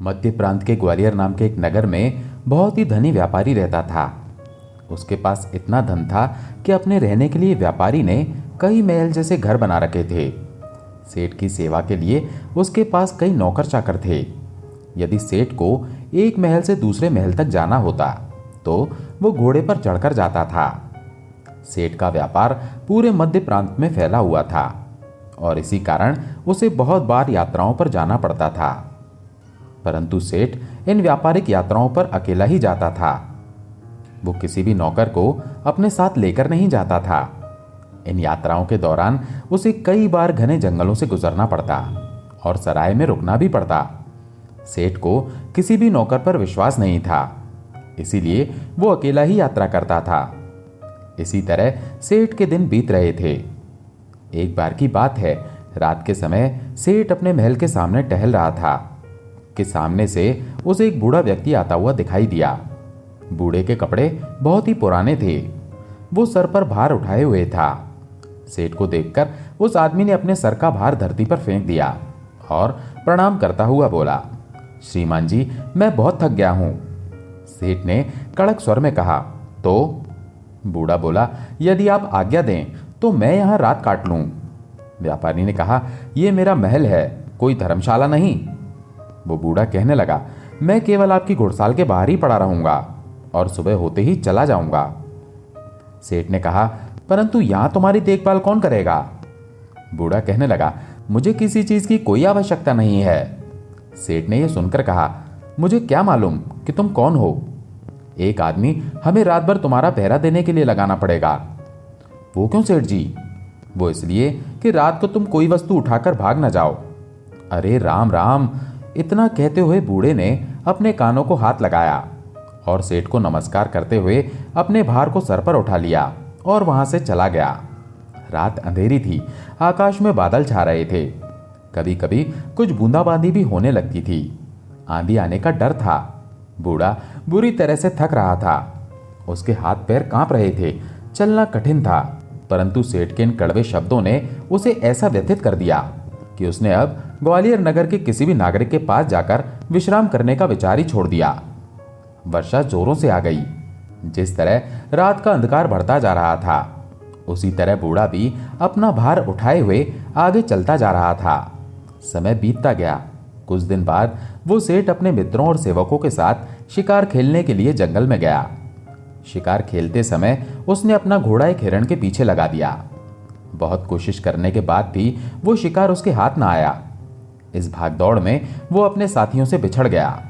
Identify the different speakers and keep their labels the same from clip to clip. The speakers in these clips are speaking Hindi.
Speaker 1: मध्य प्रांत के ग्वालियर नाम के एक नगर में बहुत ही धनी व्यापारी रहता था। उसके पास इतना धन था कि अपने रहने के लिए व्यापारी ने कई महल जैसे घर बना रखे थे। सेठ की सेवा के लिए उसके पास कई नौकर चाकर थे। यदि सेठ को एक महल से दूसरे महल तक जाना होता तो वो घोड़े पर चढ़कर जाता था। सेठ का व्यापार पूरे मध्य प्रांत में फैला हुआ था और इसी कारण उसे बहुत बार यात्राओं पर जाना पड़ता था। परंतु सेठ इन व्यापारिक यात्राओं पर अकेला ही जाता था। वो किसी भी नौकर को अपने साथ लेकर नहीं जाता था। इन यात्राओं के दौरान उसे कई बार घने जंगलों से गुजरना पड़ता और सराय में रुकना भी पड़ता। सेठ को किसी भी नौकर पर विश्वास नहीं था, इसीलिए वो अकेला ही यात्रा करता था। इसी तरह सेठ के दिन बीत रहे थे। एक बार की बात है, रात के समय सेठ अपने महल के सामने टहल रहा था कि सामने से उसे एक बूढ़ा व्यक्ति आता हुआ दिखाई दिया। बूढ़े के कपड़े बहुत ही पुराने थे। वो सर पर भार उठाए हुए था। सेठ को देखकर उस आदमी ने अपने सर का भार धरती पर फेंक दिया और प्रणाम करता हुआ बोला, श्रीमान जी, मैं बहुत थक गया हूं। सेठ ने कड़क स्वर में कहा, तो? बूढ़ा बोला, यदि आप आज्ञा दें तो मैं यहां रात काट लूं। व्यापारी ने कहा, यह मेरा महल है, कोई धर्मशाला नहीं। वो बूढ़ा कहने लगा, मैं केवल आपकी घुड़साल के बाहर ही पड़ा रहूंगा और सुबह होते ही चला जाऊंगा। सेठ ने कहा, परंतु यहां तुम्हारी देखभाल कौन करेगा? बूढ़ा कहने लगा, मुझे किसी चीज की कोई आवश्यकता नहीं है। सेठ ने यह सुनकर कहा, मुझे क्या मालूम कि तुम कौन हो? एक आदमी हमें रात भर तुम्हारा पहरा देने के लिए लगाना पड़ेगा। वो क्यों सेठ जी? वो इसलिए कि रात को तुम कोई वस्तु उठाकर भाग न जाओ। अरे राम राम! इतना कहते हुए बूढ़े ने अपने कानों को हाथ लगाया और सेठ को नमस्कार करते हुए अपने भार को सर पर उठा लिया और वहां से चला गया। रात अंधेरी थी, आकाश में बादल छा रहे थे। कभी कभी कुछ बूंदाबांदी भी होने लगती थी। आंधी आने का डर था। बूढ़ा बुरी तरह से थक रहा था। उसके हाथ पैर कांप रहे थे, चलना कठिन था। परंतु सेठ के इन कड़वे शब्दों ने उसे ऐसा व्यथित कर दिया कि उसने अब ग्वालियर नगर के किसी भी नागरिक के पास जाकर विश्राम करने का विचार ही छोड़ दिया। वर्षा जोरों से आ गई। जिस तरह रात का अंधकार बढ़ता जा रहा था, उसी तरह बूढ़ा भी अपना भार उठाए हुए आगे चलता जा रहा था। समय बीतता गया। कुछ दिन बाद वो सेठ अपने मित्रों और सेवकों के साथ शिकार खेलने के लिए जंगल में गया। शिकार खेलते समय उसने अपना घोड़ा एक हिरण के पीछे लगा दिया। बहुत कोशिश करने के बाद भी वो शिकार उसके हाथ न आया। इस भागदौड़ में वो अपने साथियों से बिछड़ गया।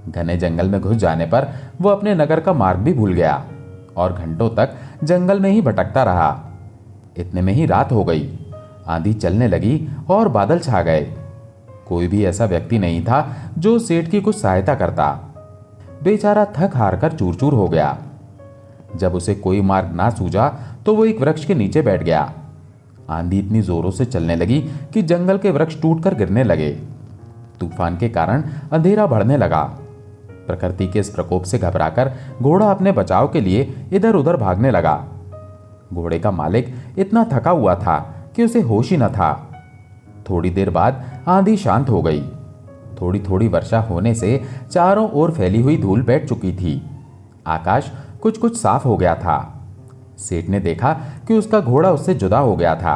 Speaker 1: घने जंगल में घुस जाने पर वो अपने नगर का मार्ग भी भूल गया और घंटों तक जंगल में ही भटकता रहा। इतने में ही रात हो गई। आंधी चलने लगी और बादल छा गए। कोई भी ऐसा व्यक्ति नहीं था जो सेठ की कुछ सहायता करता। बेचारा थक हार कर चूर चूर हो गया। जब उसे कोई मार्ग ना सूझा तो वो एक वृक्ष के नीचे बैठ गया। आंधी इतनी जोरों से चलने लगी कि जंगल के वृक्ष टूटकर गिरने लगे। तूफान के कारण अंधेरा बढ़ने लगा। प्रकृति के इस प्रकोप से घबराकर घोड़ा अपने बचाव के लिए इधर उधर भागने लगा। घोड़े का मालिक इतना थका हुआ था कि उसे होश ही न था। थोड़ी देर बाद आंधी शांत हो गई। थोड़ी थोड़ी वर्षा होने से चारों ओर फैली हुई धूल बैठ चुकी थी। आकाश कुछ कुछ साफ हो गया था। सेठ ने देखा कि उसका घोड़ा उससे जुदा हो गया था।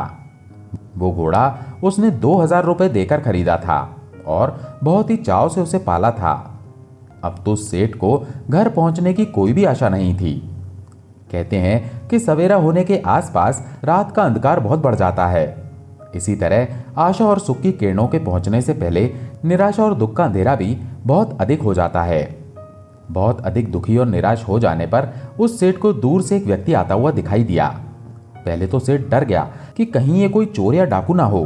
Speaker 1: वो घोड़ा उसने 2000 रुपए देकर खरीदा था और बहुत ही चाव से उसे पाला था। अब तो सेठ को घर पहुंचने की कोई भी आशा नहीं थी। कहते हैं कि सवेरा होने के आसपास रात का अंधकार बहुत बढ़ जाता है। इसी तरह आशा और सुख की किरणों के पहुंचने से पहले निराशा और दुख का अंधेरा भी बहुत अधिक हो जाता है। बहुत अधिक दुखी और निराश हो जाने पर उस सेठ को दूर से एक व्यक्ति आता हुआ दिखाई दिया। पहले तो सेठ डर गया कि कहीं ये कोई चोर या डाकू ना हो,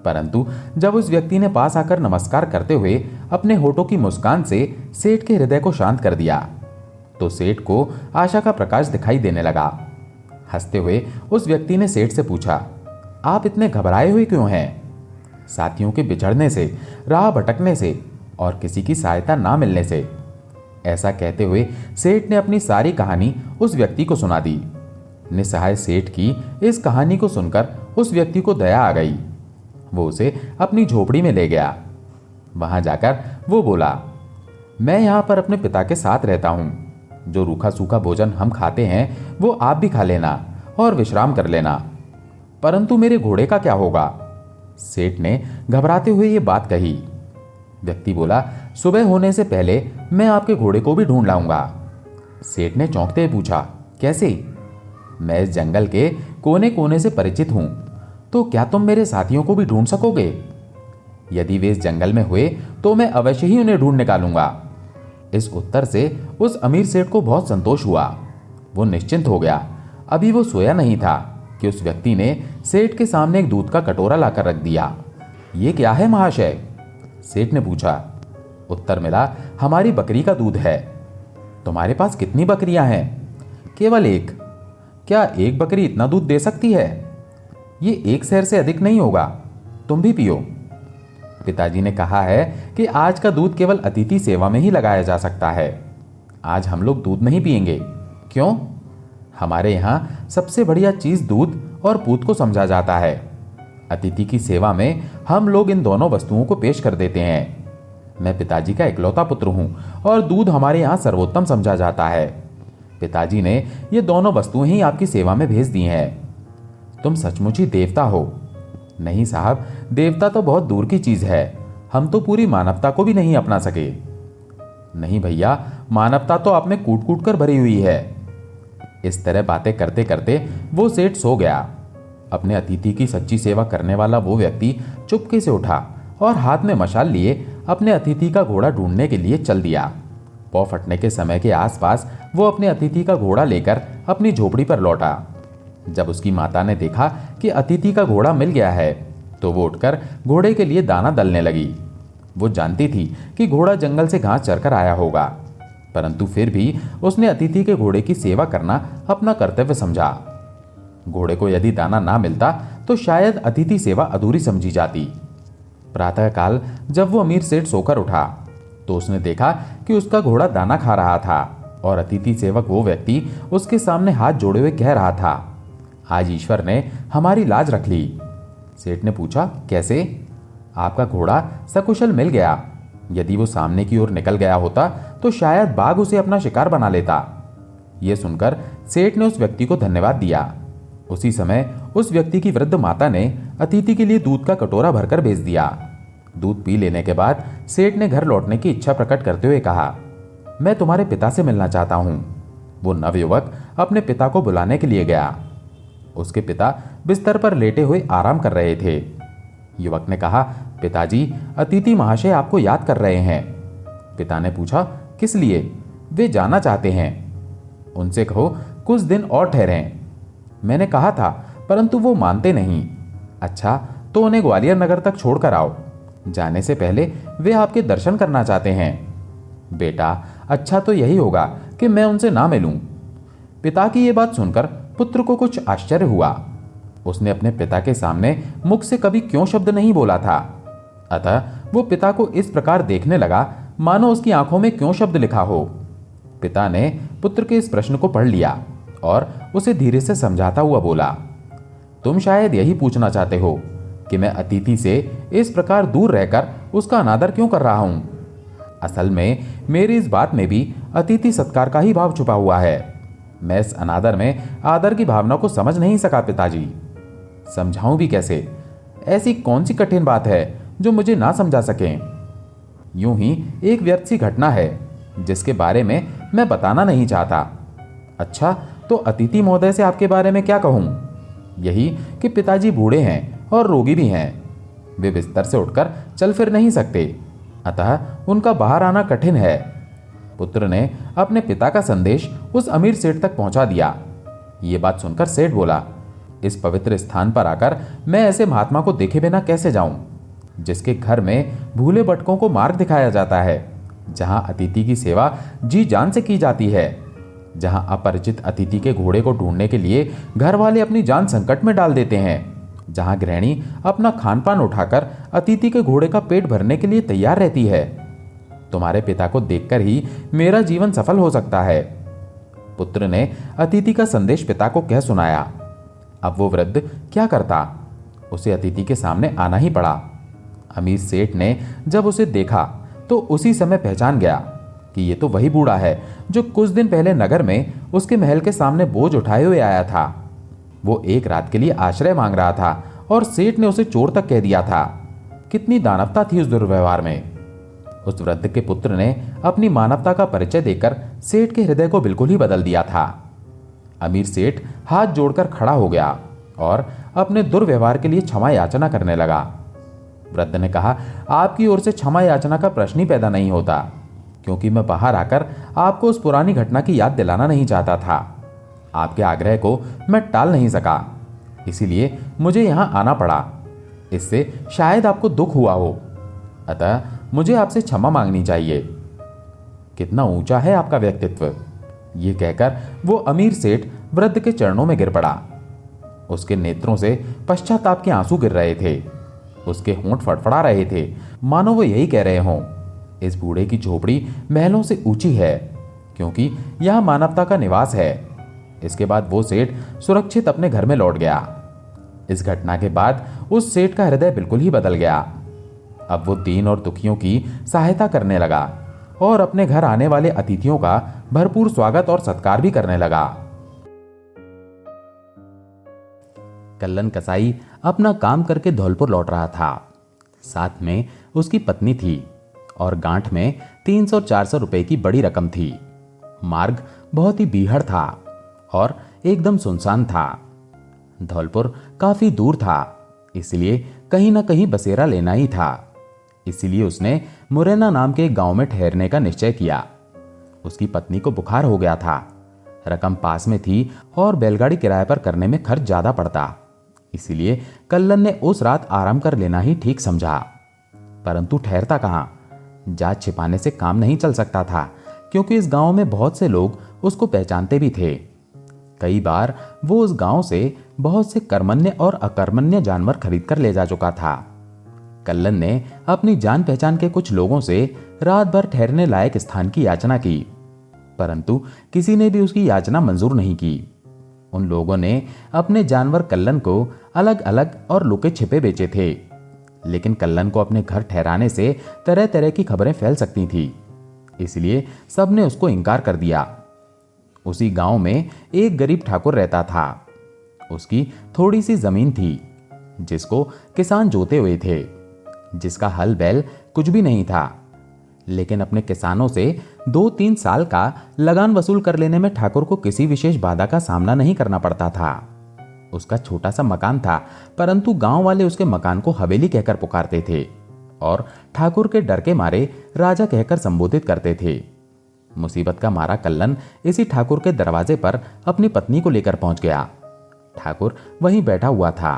Speaker 1: परंतु जब उस व्यक्ति ने पास आकर नमस्कार करते हुए अपने होठों की मुस्कान से सेठ के हृदय को शांत कर दिया, तो सेठ को आशा का प्रकाश दिखाई देने लगा। हंसते हुए उस व्यक्ति ने सेठ से पूछा, आप इतने घबराए हुए क्यों हैं? साथियों के बिछड़ने से, राह भटकने से और किसी की सहायता ना मिलने से। ऐसा कहते हुए सेठ ने अपनी सारी कहानी उस व्यक्ति को सुना दी। निसहाय सेठ की इस कहानी को सुनकर उस व्यक्ति को दया आ गई। वो उसे अपनी झोपड़ी में ले गया। वहां जाकर वो बोला, मैं यहाँ पर अपने पिता के साथ रहता हूँ। जो रूखा सूखा भोजन हम खाते हैं वो आप भी खा लेना और विश्राम कर लेना। परंतु मेरे घोड़े का क्या होगा? सेठ ने घबराते हुए ये बात कही। व्यक्ति बोला, सुबह होने से पहले मैं आपके घोड़े को भी ढूंढ लाऊंगा। सेठ ने चौंकते हुए पूछा, कैसे? मैं इस जंगल के कोने कोने से परिचित हूं, तो क्या तुम मेरे साथियों को भी ढूंढ सकोगे? यदि वे इस जंगल में हुए तो मैं अवश्य ही उन्हें ढूंढ निकालूंगा। इस उत्तर से उस अमीर सेठ को बहुत संतोष हुआ। वो निश्चिंत हो गया। अभी वो सोया नहीं था कि उस व्यक्ति ने सेठ के सामने एक दूध का कटोरा लाकर रख दिया। ये क्या है महाशय? सेठ ने पूछा। उत्तर मिला, हमारी बकरी का दूध है। तुम्हारे पास कितनी बकरियां हैं? केवल एक। क्या एक बकरी इतना दूध दे सकती है? ये एक सेर से अधिक नहीं होगा, तुम भी पियो। पिताजी ने कहा है कि आज का दूध केवल अतिथि सेवा में ही लगाया जा सकता है। आज हम लोग दूध नहीं पिएंगे। क्यों? हमारे यहाँ सबसे बढ़िया चीज दूध और पूत को समझा जाता है। अतिथि की सेवा में हम लोग इन दोनों वस्तुओं को पेश कर देते हैं। मैं पिताजी का इकलौता पुत्र हूं और दूध हमारे यहाँ सर्वोत्तम समझा जाता है। पिताजी ने ये दोनों वस्तुएं ही आपकी सेवा में भेज दी हैं। तुम सचमुच ही देवता हो। नहीं साहब, देवता तो बहुत दूर की चीज है। हम तो पूरी मानवता को भी नहीं अपना सके। नहीं भैया, मानवता तो आप में कूट कूट कर भरी हुई है। इस तरह बातें करते करते वो सेठ सो गया। अपने अतिथि की सच्ची सेवा करने वाला वो व्यक्ति चुपके से उठा और हाथ में मशाल लिए अपने अतिथि का घोड़ा ढूंढने के लिए चल दिया। पौ फटने के समय के आसपास वो अपने अतिथि का घोड़ा लेकर अपनी झोपड़ी पर लौटा। जब उसकी माता ने देखा कि अतिथि का घोड़ा मिल गया है तो वो उठकर घोड़े के लिए दाना दलने लगी। वो जानती थी कि घोड़ा जंगल से घास चरकर आया होगा, परंतु फिर भी उसने अतिथि के घोड़े की सेवा करना अपना कर्तव्य समझा। घोड़े को यदि दाना ना मिलता तो शायद अतिथि सेवा अधूरी समझी जाती। प्रातःकाल जब वो अमीर सेठ सोकर उठा तो उसने देखा कि उसका घोड़ा दाना खा रहा था और अतिथि सेवक वो व्यक्ति उसके सामने हाथ जोड़े हुए कह रहा था, आज ईश्वर ने हमारी लाज रख ली। सेठ ने पूछा, कैसे? आपका घोड़ा सकुशल मिल गया। यदि वो सामने की ओर निकल गया होता तो शायद बाघ उसे अपना शिकार बना लेता। यह सुनकर सेठ ने उस व्यक्ति को धन्यवाद दिया। उसी समय उस व्यक्ति की वृद्ध माता ने अतिथि के लिए दूध का कटोरा भरकर भेज दिया। दूध पी लेने के बाद सेठ ने घर लौटने की इच्छा प्रकट करते हुए कहा, मैं तुम्हारे पिता से मिलना चाहता हूं। वो नवयुवक अपने पिता को बुलाने के लिए गया। उसके पिता बिस्तर पर लेटे हुए आराम कर रहे थे। युवक ने कहा, पिताजी, अतिथि महाशय आपको याद कर रहे हैं। पिता ने पूछा, किस लिए? वे जाना चाहते हैं। उनसे कहो कुछ दिन और ठहरें। मैंने कहा था, परंतु वो मानते नहीं। अच्छा, तो उन्हें ग्वालियर नगर तक छोड़कर आओ। जाने से पहले वे आपके दर्शन करना चाहते हैं। बेटा, अच्छा तो यही होगा कि मैं उनसे ना मिलूं। पिता की ये बात सुनकर पुत्र को कुछ आश्चर्य हुआ। उसने अपने पिता के सामने मुख से कभी क्यों शब्द नहीं बोला था। अतः वो पिता को इस प्रकार देखने लगा मानो उसकी आंखों में क्यों शब्द लिखा हो। पिता ने पुत्र के इस प्रश्न को पढ़ लिया और उसे धीरे से समझाता हुआ बोला, तुम शायद यही पूछना चाहते हो कि मैं अतिथि से इस प्रकार दूर रहकर उसका अनादर क्यों कर रहा हूं। असल में मेरी इस बात में भी अतिथि सत्कार का ही भाव छुपा हुआ है। मैं इस अनादर में आदर की भावना को समझ नहीं सका पिताजी। समझाऊं भी कैसे? ऐसी कौन सी कठिन बात है जो मुझे ना समझा सकें? यूं ही एक व्यर्थ सी घटना है जिसके बारे में मैं बताना नहीं चाहता। अच्छा, तो अतिथि महोदय से आपके बारे में क्या कहूं? यही कि पिताजी बूढ़े हैं और रोगी भी हैं। वे बिस्तर से उठकर चल फिर नहीं सकते, अतः उनका बाहर आना कठिन है। पुत्र ने अपने पिता का संदेश उस अमीर सेठ तक पहुंचा दिया। ये बात सुनकर सेठ बोला, इस पवित्र स्थान पर आकर मैं ऐसे महात्मा को देखे बिना कैसे जाऊं, जिसके घर में भूले भटकों को मार्ग दिखाया जाता है, जहां अतिथि की सेवा जी जान से की जाती है, जहां अपरिचित अतिथि के घोड़े को ढूंढने के लिए घर वाले अपनी जान संकट में डाल देते हैं, जहां गृहिणी अपना खान पान उठाकर अतिथि के घोड़े का पेट भरने के लिए तैयार रहती है। तुम्हारे पिता को देखकर ही मेरा जीवन सफल हो सकता है। पुत्र ने अतिथि का संदेश पिता को कह सुनाया। अब वो वृद्ध क्या करता? उसे अतिथि के सामने आना ही पड़ा। अमीर सेठ ने जब उसे देखा तो उसी समय पहचान गया कि ये तो वही बूढ़ा है जो कुछ दिन पहले नगर में उसके महल के सामने बोझ उठाए हुए आया था। वो एक रात के लिए आश्रय मांग रहा था और सेठ ने उसे चोर तक कह दिया था। कितनी दानवता थी उस दुर्व्यवहार में। उस वृद्ध के पुत्र ने अपनी मानवता का परिचय देकर सेठ के हृदय को बिल्कुल ही बदल दिया था। अमीर सेठ हाथ जोड़कर खड़ा हो गया और अपने दुर्व्यवहार के लिए क्षमा याचना करने लगा। वृद्ध ने कहा, आपकी ओर से क्षमा याचना का प्रश्न ही पैदा नहीं होता, क्योंकि मैं बाहर आकर आपको उस पुरानी घटना की याद दिलाना नहीं चाहता था। आपके आग्रह को मैं टाल नहीं सका, इसीलिए मुझे यहां आना पड़ा। इससे शायद आपको दुख हुआ हो, अतः मुझे आपसे क्षमा मांगनी चाहिए। कितना ऊंचा है आपका व्यक्तित्व। ये कहकर वो अमीर सेठ वृद्ध के चरणों में गिर पड़ा। उसके नेत्रों से पश्चाताप के आंसू गिर रहे थे। उसके होंठ फड़फड़ा रहे थे, मानो वो यही कह रहे हों, इस बूढ़े की झोपड़ी महलों से ऊंची है, क्योंकि यहां मानवता का निवास है। इसके बाद वो सेठ सुरक्षित अपने घर में लौट गया। इस घटना के बाद उस सेठ का हृदय बिल्कुल ही बदल गया। अब वो दीन और दुखियों की सहायता करने लगा और अपने घर आने वाले अतिथियों का भरपूर स्वागत और सत्कार भी करने लगा। कल्लन कसाई अपना काम करके धौलपुर लौट रहा था। साथ में उसकी पत्नी थी और गांठ में 300-400 रुपए की बड़ी रकम थी। मार्ग बहुत ही बीहड़ था और एकदम सुनसान था। धौलपुर काफी दूर था, इसलिए कहीं ना कहीं बसेरा लेना ही था। इसीलिए उसने मुरैना नाम के एक गांव में ठहरने का निश्चय किया। उसकी पत्नी को बुखार हो गया था। रकम पास में थी और बैलगाड़ी किराए पर करने में खर्च ज्यादा पड़ता, इसीलिए कल्लन ने उस रात आराम कर लेना ही ठीक समझा। परंतु ठहरता कहां? जात छिपाने से काम नहीं चल सकता था, क्योंकि इस गांव में बहुत से लोग उसको पहचानते भी थे। कई बार वो उस गांव से बहुत से कर्मण्य और अकर्मण्य जानवर खरीद कर ले जा चुका था। कल्लन ने अपनी जान पहचान के कुछ लोगों से रात भर ठहरने लायक स्थान की याचना की, परंतु किसी ने भी उसकी याचना मंजूर नहीं की। उन लोगों ने अपने जानवर कल्लन को अलग अलग और लुके छिपे बेचे थे, लेकिन कल्लन को अपने घर ठहराने से तरह तरह की खबरें फैल सकती थी, इसलिए सबने उसको इनकार कर दिया। उसी गांव में एक गरीब ठाकुर रहता था। उसकी थोड़ी सी जमीन थी, जिसको किसान जोते हुए थे, जिसका हल बैल कुछ भी नहीं था, लेकिन अपने किसानों से 2-3 साल का लगान वसूल कर लेने में ठाकुर को किसी विशेष बाधा का सामना नहीं करना पड़ता था। उसका छोटा सा मकान था, परंतु गांव वाले उसके मकान को हवेली कहकर पुकारते थे और ठाकुर के डर के मारे राजा कहकर संबोधित करते थे। मुसीबत का मारा कल्लन इसी ठाकुर के दरवाजे पर अपनी पत्नी को लेकर पहुंच गया। ठाकुर वहीं बैठा हुआ था।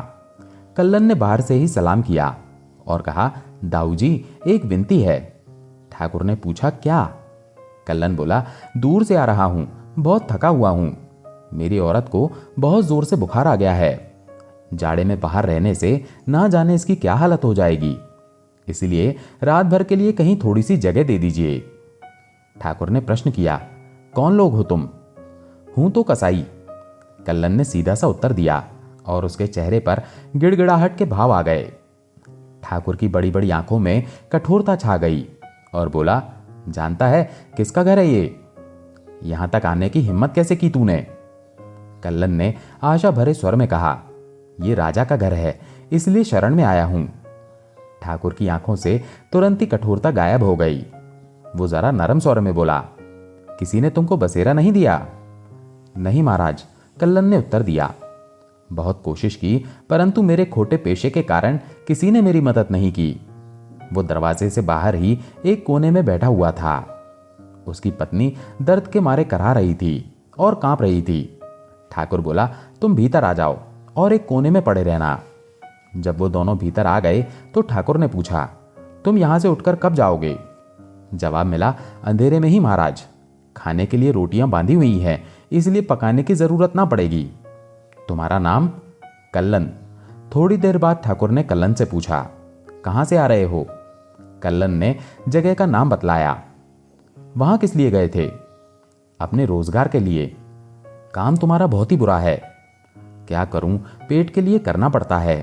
Speaker 1: कल्लन ने बाहर से ही सलाम किया और कहा, दाऊ जी, एक विनती है। ठाकुर ने पूछा, क्या? कल्लन बोला, दूर से आ रहा हूं, बहुत थका हुआ हूं। मेरी औरत को बहुत जोर से बुखार आ गया है। जाड़े में बाहर रहने से ना जाने इसकी क्या हालत हो जाएगी, इसलिए रात भर के लिए कहीं थोड़ी सी जगह दे दीजिए। ठाकुर ने प्रश्न किया, कौन लोग हो तुम? हूं तो कसाई। कल्लन ने सीधा सा उत्तर दिया और उसके चेहरे पर गिड़गिड़ाहट के भाव आ गए। ठाकुर की बड़ी बड़ी आंखों में कठोरता छा गई और बोला, जानता है किसका घर है ये? यहां तक आने की हिम्मत कैसे की तूने? कल्लन ने आशा भरे स्वर में कहा, ये राजा का घर है, इसलिए शरण में आया हूं। ठाकुर की आंखों से तुरंत ही कठोरता गायब हो गई। वो जरा नरम स्वर में बोला, किसी ने तुमको बसेरा नहीं दिया? नहीं महाराज, कल्लन ने उत्तर दिया। बहुत कोशिश की, परंतु मेरे खोटे पेशे के कारण किसी ने मेरी मदद नहीं की। वो दरवाजे से बाहर ही एक कोने में बैठा हुआ था। उसकी पत्नी दर्द के मारे कराह रही थी और कांप रही थी। ठाकुर बोला, तुम भीतर आ जाओ और एक कोने में पड़े रहना। जब वो दोनों भीतर आ गए तो ठाकुर ने पूछा, तुम यहां से उठकर कब जाओगे? जवाब मिला, अंधेरे में ही महाराज। खाने के लिए रोटियां बांधी हुई हैं, इसलिए पकाने की जरूरत ना पड़ेगी। तुम्हारा नाम? कल्लन। थोड़ी देर बाद ठाकुर ने कल्लन से पूछा, कहां से आ रहे हो? कल्लन ने जगह का नाम बतलाया। वहां किस लिए गए थे? अपने रोजगार के लिए। काम तुम्हारा बहुत ही बुरा है। क्या करूं, पेट के लिए करना पड़ता है।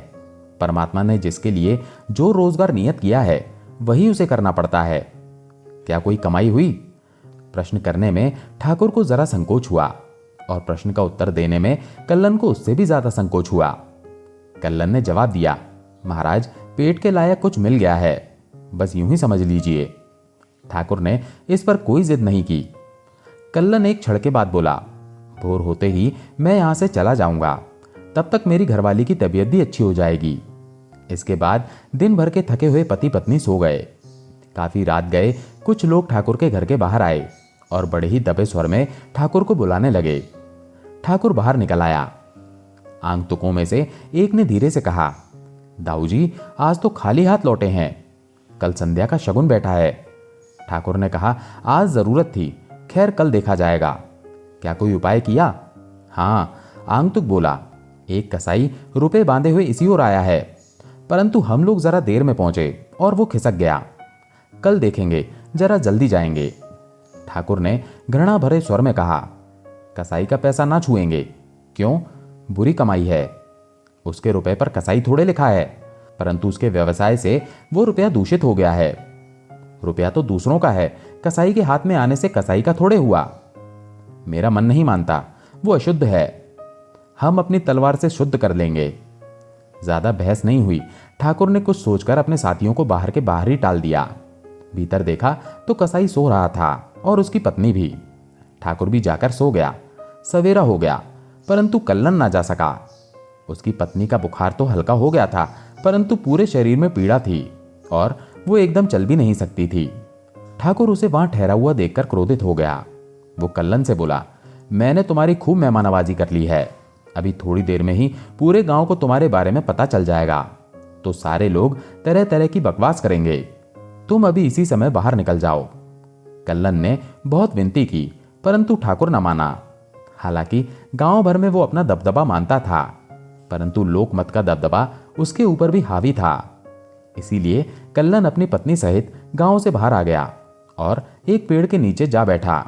Speaker 1: परमात्मा ने जिसके लिए जो रोजगार नियत किया है वही उसे करना पड़ता है। क्या कोई कमाई हुई? प्रश्न करने में ठाकुर को जरा संकोच हुआ और प्रश्न का उत्तर देने में कल्लन को उससे भी ज्यादा संकोच हुआ। कल्लन ने जवाब दिया, महाराज, पेट के लायक कुछ मिल गया है, बस यूं ही समझ लीजिए। ठाकुर ने इस पर कोई जिद नहीं की। कल्लन एक क्षण के बाद बोला, भोर होते ही मैं यहां से चला जाऊंगा, तब तक मेरी घरवाली की तबीयत भी अच्छी हो जाएगी। इसके बाद दिन भर के थके हुए पति पत्नी सो गए। काफी रात गए कुछ लोग ठाकुर के घर के बाहर आए और बड़े ही दबे स्वर में ठाकुर को बुलाने लगे। ठाकुर बाहर निकल आया। आगंतुकों में से एक ने धीरे से कहा, दाऊ जी, आज तो खाली हाथ लौटे हैं, कल संध्या का शगुन बैठा है। ठाकुर ने कहा, आज जरूरत थी, खैर कल देखा जाएगा। क्या कोई उपाय किया? हाँ, आगंतुक बोला, एक कसाई रुपए बांधे हुए इसी ओर आया है, परंतु हम लोग जरा देर में पहुंचे और वो खिसक गया। कल देखेंगे, जरा जल्दी जाएंगे। ठाकुर ने घृणा भरे स्वर में कहा, कसाई का पैसा ना छुएंगे। क्यों? बुरी कमाई है। उसके रुपए पर कसाई थोड़े लिखा है, परंतु उसके व्यवसाय से वो रुपया दूषित हो गया है। रुपया तो दूसरों का है, कसाई के हाथ में आने से कसाई का थोड़े हुआ। मेरा मन नहीं मानता, वो अशुद्ध है, हम अपनी तलवार से शुद्ध कर लेंगे। ज्यादा बहस नहीं हुई। ठाकुर ने कुछ सोचकर अपने साथियों को बाहर के बाहर ही टाल दिया। भीतर देखा तो कसाई सो रहा था और उसकी पत्नी भी। ठाकुर भी जाकर सो गया। सवेरा हो गया, परंतु कल्लन ना जा सका। उसकी पत्नी का बुखार तो हल्का हो गया था, परंतु पूरे शरीर में पीड़ा थी और वो एकदम चल भी नहीं सकती थी। ठाकुर उसे वहां ठहरा हुआ देखकर क्रोधित हो गया। वो कल्लन से बोला, मैंने तुम्हारी खूब मेहमाननवाजी कर ली है, अभी थोड़ी देर में ही पूरे गांव को तुम्हारे बारे में पता चल जाएगा, तो सारे लोग तरह तरह की बकवास करेंगे। तुम अभी इसी समय बाहर निकल जाओ। कल्लन ने बहुत विनती की, परंतु ठाकुर न माना। हालांकि गांव भर में वो अपना दबदबा मानता था, परंतु लोकमत का दबदबा उसके ऊपर भी हावी था। इसीलिए कल्लन अपनी पत्नी सहित गांव से बाहर आ गया और एक पेड़ के नीचे जा बैठा।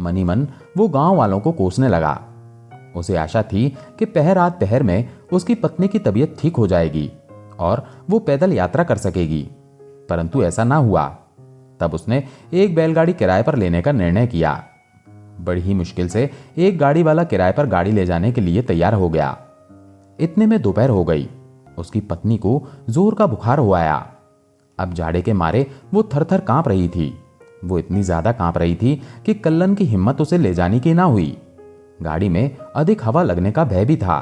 Speaker 1: मनी मन वो गांव वालों को कोसने लगा। उसे आशा थी कि पहर आध पहर में उसकी पत्नी की तबीयत ठीक हो जाएगी और वो पैदल यात्रा कर सकेगी, परंतु ऐसा ना हुआ। तब उसने एक बैलगाड़ी किराए पर लेने का निर्णय किया। बड़ी ही मुश्किल से एक गाड़ी वाला किराए पर गाड़ी ले जाने के लिए तैयार हो गया। इतने में दोपहर हो गई। उसकी पत्नी को जोर का बुखार हो आया। अब जाड़े के मारे वो थर-थर कांप रही थी। वो इतनी ज्यादा कांप रही थी कि कल्लन की हिम्मत उसे ले जाने की ना हुई। गाड़ी में अधिक हवा लगने का भय भी था।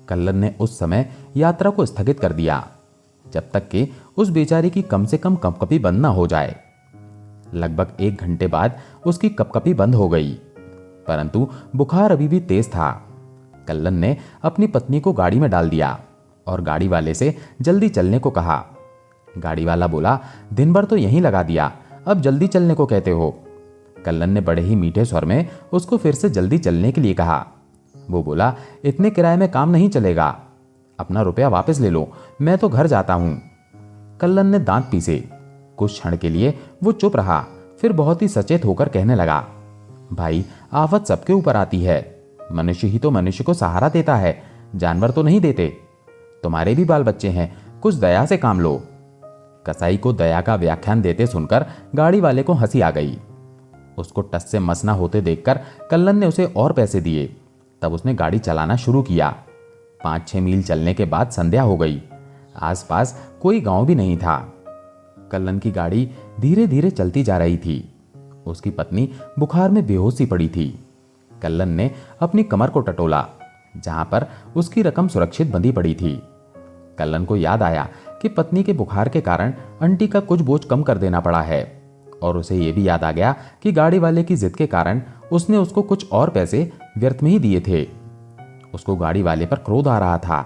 Speaker 1: कल्लन ने उस समय यात्रा को स्थगित कर दिया, जब तक कि उस बेचारी की कम से कम कपकपी बंद ना हो जाए। लगभग 1 घंटे बाद उसकी कपकपी बंद हो गई, परंतु बुखार अभी भी तेज था। कल्लन ने अपनी पत्नी को गाड़ी में डाल दिया और गाड़ी वाले से जल्दी चलने को कहा। गाड़ी वाला बोला, दिन भर तो यहीं लगा दिया, अब जल्दी चलने को कहते हो। कल्लन ने बड़े ही मीठे स्वर में उसको फिर से जल्दी चलने के लिए कहा। वो बोला, इतने किराए में काम नहीं चलेगा, अपना रुपया वापस ले लो, मैं तो घर जाता हूं। कल्लन ने दांत पीसे। कुछ क्षण के लिए वो चुप रहा, फिर बहुत ही सचेत होकर कहने लगा, भाई, आफत सबके ऊपर आती है, मनुष्य ही तो मनुष्य को सहारा देता है, जानवर तो नहीं देते। तुम्हारे भी बाल बच्चे हैं, कुछ दया से काम लो। कसाई को दया का व्याख्यान देते सुनकर गाड़ी वाले को हंसी आ गई। उसको टस से मस ना होते देखकर कल्लन ने उसे और पैसे दिए। तब उसने गाड़ी चलाना शुरू किया। 5-6 मील चलने के बाद संध्या हो गई। आसपास कोई गांव भी नहीं था। कल्लन की गाड़ी धीरे धीरे चलती जा रही थी। उसकी पत्नी बुखार में बेहोश सी पड़ी थी। कल्लन ने अपनी कमर को टटोला, जहां पर उसकी रकम सुरक्षित बंधी पड़ी थी। कल्लन को याद आया कि पत्नी के बुखार के कारण आंटी का कुछ बोझ कम कर देना पड़ा है, और उसे यह भी याद आ गया कि गाड़ी वाले की जिद के कारण उसने उसको कुछ और पैसे व्यर्थ में ही दिए थे। उसको गाड़ी वाले पर क्रोध आ रहा था,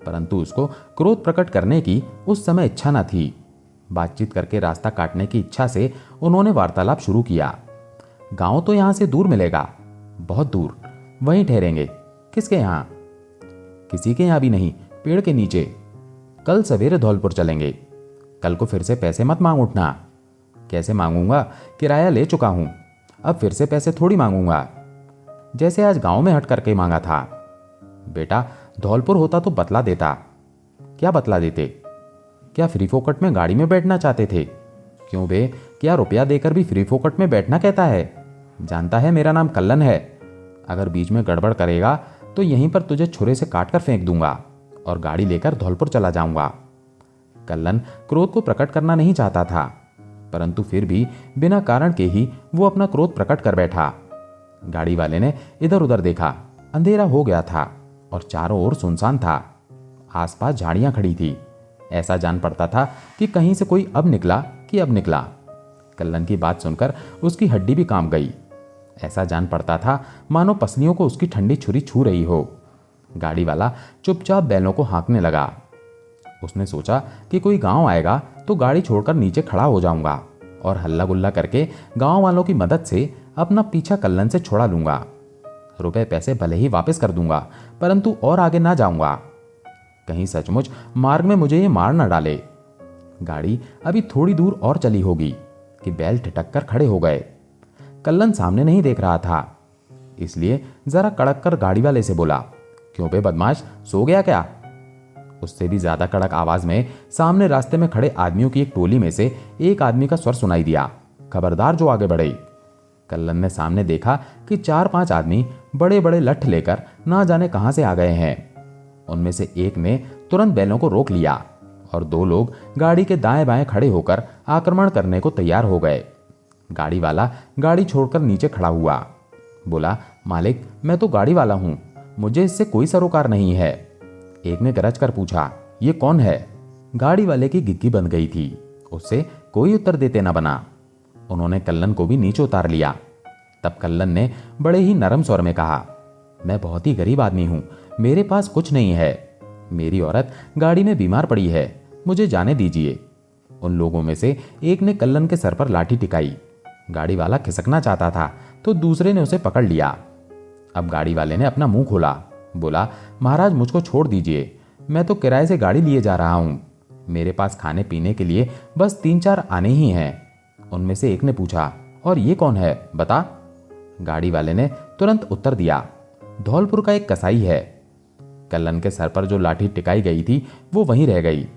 Speaker 1: परंतु उसको क्रोध प्रकट करने की उस समय इच्छा न थी। बातचीत करके रास्ता काटने की इच्छा से उन्होंने वार्तालाप शुरू किया। गांव तो यहां से दूर मिलेगा, बहुत दूर, वहीं ठहरेंगे। किसके यहां? किसी के यहां भी नहीं, पेड़ के नीचे। कल सवेरे धौलपुर चलेंगे। कल को फिर से पैसे मत मांग उठना। कैसे मांगूंगा? किराया ले चुका हूं, अब फिर से पैसे थोड़ी मांगूंगा, जैसे आज गांव में हट करके मांगा था। बेटा, धौलपुर होता तो बतला देता। क्या बतला देते? क्या फ्री फोकट में गाड़ी में बैठना चाहते थे? क्यों बे, क्या रुपया देकर भी फ्री फोकट में बैठना कहता है? जानता है मेरा नाम कल्लन है। अगर बीच में गड़बड़ करेगा तो यहीं पर तुझे छुरे से काटकर फेंक दूंगा और गाड़ी लेकर धौलपुर चला जाऊंगा। कल्लन क्रोध को प्रकट करना नहीं चाहता था, परंतु फिर भी बिना कारण के ही वो अपना क्रोध प्रकट कर बैठा। गाड़ी वाले ने इधर उधर देखा। अंधेरा हो गया था और चारों ओर सुनसान था। आसपास झाड़ियां खड़ी थी। ऐसा जान पड़ता था कि कहीं से कोई अब निकला कि अब निकला। कल्लन की बात सुनकर उसकी हड्डी भी कांप गई। ऐसा जान पड़ता था मानो पसलियों को उसकी ठंडी छुरी छू रही हो। गाड़ी वाला चुपचाप बैलों को हाँकने लगा। उसने सोचा कि कोई गांव आएगा तो गाड़ी छोड़कर नीचे खड़ा हो जाऊंगा और हल्ला गुल्ला करके गांव वालों की मदद से अपना पीछा कल्लन से छुड़ा लूंगा। रुपए पैसे भले ही वापस कर दूंगा, परंतु और आगे ना जाऊंगा। कहीं सचमुच मार्ग में मुझे ये मार न डाले। गाड़ी अभी थोड़ी दूर और चली होगी कि बैल ठिठक कर खड़े हो गए। कल्लन सामने नहीं देख रहा था, इसलिए जरा कड़क कर गाड़ी वाले से बोला, क्यों बे बदमाश, सो गया क्या? उससे भी ज्यादा कड़क आवाज में सामने रास्ते में खड़े आदमियों की एक टोली में से एक आदमी का स्वर सुनाई दिया, खबरदार जो आगे बढ़े। कल्लन ने सामने देखा कि 4-5 आदमी बड़े बड़े लठ लेकर ना जाने कहां से आ गए हैं। उनमें से एक ने तुरंत बैलों को रोक लिया और 2 लोग गाड़ी के दाएं बाएं खड़े होकर आक्रमण करने को तैयार हो गए। गाड़ी वाला गाड़ी छोड़कर नीचे खड़ा हुआ, बोला, मालिक मैं तो गाड़ी वाला हूं, मुझे इससे कोई सरोकार नहीं है। एक ने गरज कर पूछा, ये कौन है? गाड़ी वाले की गिग्गी बंध गई थी, उससे कोई उत्तर देते न बना। उन्होंने कल्लन को भी नीचे उतार लिया। तब कल्लन ने बड़े ही नरम स्वर में कहा, मैं बहुत ही गरीब आदमी हूं, मेरे पास कुछ नहीं है। मेरी औरत गाड़ी में बीमार पड़ी है, मुझे जाने दीजिए। उन लोगों में से एक ने कल्लन के सर पर लाठी टिकाई। गाड़ी वाला खिसकना चाहता था तो दूसरे ने उसे पकड़ लिया। अब गाड़ी वाले ने अपना मुंह खोला, बोला, महाराज मुझको छोड़ दीजिए, मैं तो किराए से गाड़ी लिए जा रहा हूं। मेरे पास खाने पीने के लिए बस 3-4 आने ही हैं। उनमें से एक ने पूछा, और ये कौन है बता? गाड़ी वाले ने तुरंत उत्तर दिया, धौलपुर का एक कसाई है। कल्लन के सर पर जो लाठी टिकाई गई थी वो वहीं रह गई।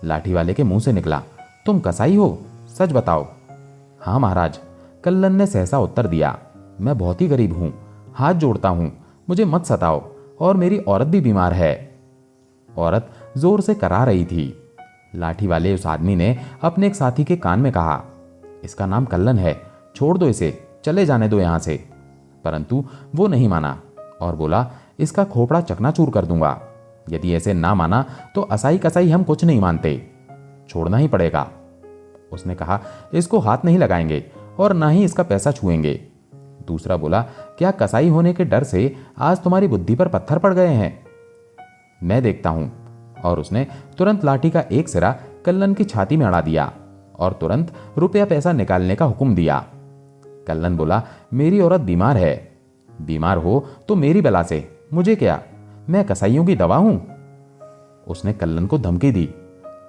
Speaker 1: लाठी वाले के मुंह से निकला, तुम कसाई हो, सच बताओ। हाँ महाराज, कल्लन ने सहसा उत्तर दिया, मैं बहुत ही गरीब हूं, हाथ जोड़ता हूं, मुझे मत सताओ, और मेरी औरत भी बीमार है। औरत जोर से करा रही थी। लाठी वाले उस आदमी ने अपने एक साथी के कान में कहा, इसका नाम कल्लन है, छोड़ दो इसे, चले जाने दो यहां से। परंतु वो नहीं माना और बोला, इसका खोपड़ा चकनाचूर कर दूंगा। यदि ऐसे ना माना तो असाई कसाई हम कुछ नहीं मानते, छोड़ना ही पड़ेगा। उसने कहा, इसको हाथ नहीं लगाएंगे और ना ही इसका पैसा छुएंगे। दूसरा बोला, क्या कसाई होने के डर से आज तुम्हारी बुद्धि पर पत्थर पड़ गए हैं? मैं देखता हूं। और उसने तुरंत लाठी का एक सिरा कल्लन की छाती में अड़ा दिया और तुरंत रुपया पैसा निकालने का हुक्म दिया। कल्लन बोला, मेरी औरत बीमार है। बीमार हो तो मेरी बला से, मुझे क्या, मैं कसाईयों की दवा हूं। उसने कल्लन को धमकी दी,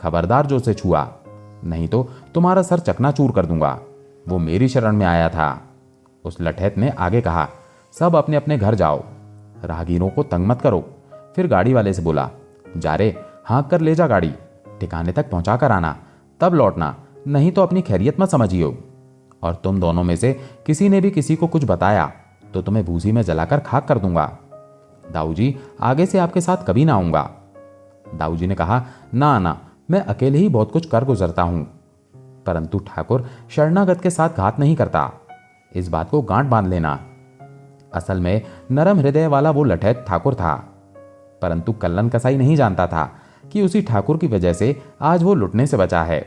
Speaker 1: खबरदार जो उसे छुआ, नहीं तो तुम्हारा सर चकनाचूर कर दूंगा। वो मेरी शरण में आया था। उस लठैत ने आगे कहा, सब अपने अपने घर जाओ, राहगीरों को तंग मत करो। फिर गाड़ी वाले से बोला, जा रे, हाँक कर ले जा गाड़ी, ठिकाने तक पहुंचा कर आना, तब लौटना, नहीं तो अपनी खैरियत मत समझियो। और तुम दोनों में से किसी ने भी किसी को कुछ बताया तो तुम्हें भूसी में जलाकर खाक कर दूंगा। दाऊजी, आगे से आपके साथ कभी ना आऊंगा। दाऊजी ने कहा, ना ना, मैं अकेले ही बहुत कुछ कर गुजरता हूं। परंतु ठाकुर शरणागत के साथ घात नहीं करता, इस बात को गांठ बांध लेना। असल में नरम हृदय वाला वो लठैत ठाकुर था, परंतु कल्लन कसाई नहीं जानता था कि उसी ठाकुर की वजह से आज वो लुटने से बचा है।